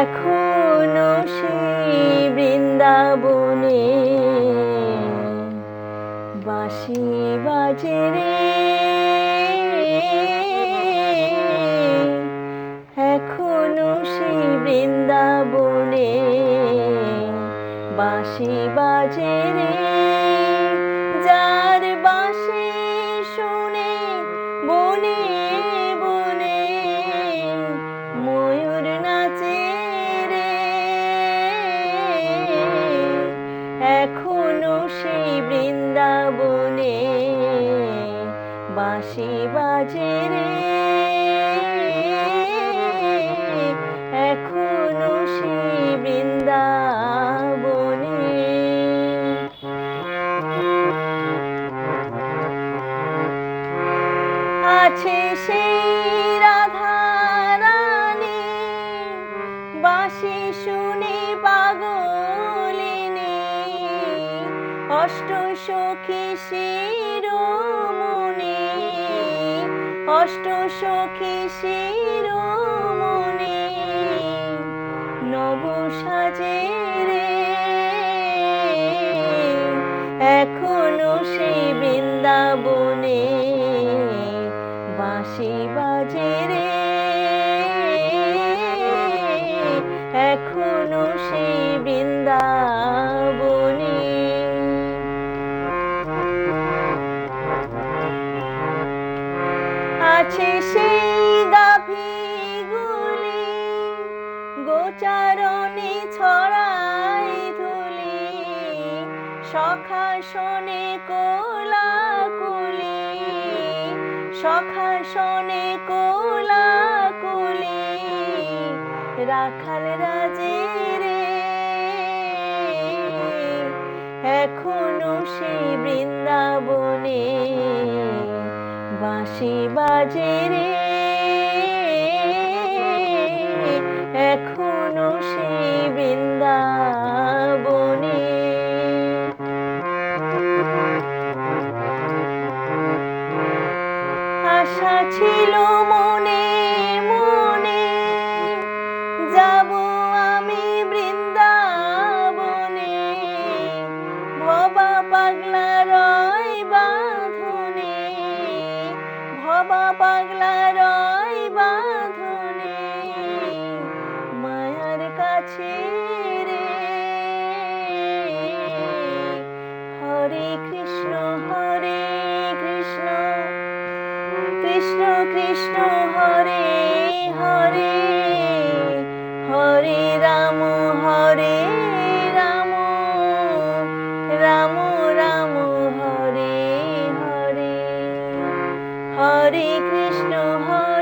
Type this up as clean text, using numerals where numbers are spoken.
এখনো সেই বৃন্দাবনে বাঁশি বাজে রে, এখনো সেই বৃন্দাবনে বাঁশি বাজে রে। যার বাঁশি শুনে বনে বনে ময়ূর নাচে রে, এখনো সেই বৃন্দাবনে বাঁশি বাজে রে, এখনো সেই বৃন্দাবনে। আছে সেই রাধা রানী বাঁশি শুনে পাগলিনী, অষ্টসখী শিরোমণি, অষ্টসখী শিরোমণি নব সাজে রে, এখনো সেই বৃন্দাবনে বাঁশি বাজে রে, এখনো সেই বৃন্দাবনে। আছে সেই গাভীগুলি গোচারণে ছড়াই ধুলি, সখা শোনে কোলাকুলি, সখা শোনে কোলাকুলি রাখাল রাজে রে, এখনো সেই বৃন্দাবনে বাঁশি বাজে রে, এখনো সেই বৃন্দাবনে। আশা ছিল মনে মনে যাব আমি বৃন্দাবনে, ভবা পাগলা রয় বাঁধনে, ভবা পাগলা রয় বাঁধনে মায়ার কাছে রে, হরে কৃষ্ণ হরে কৃষ্ণ কৃষ্ণ কৃষ্ণ হরে হরে, হরে রাম হরে রাম, রাম রাম হরে হরে, হরে কৃষ্ণ হরে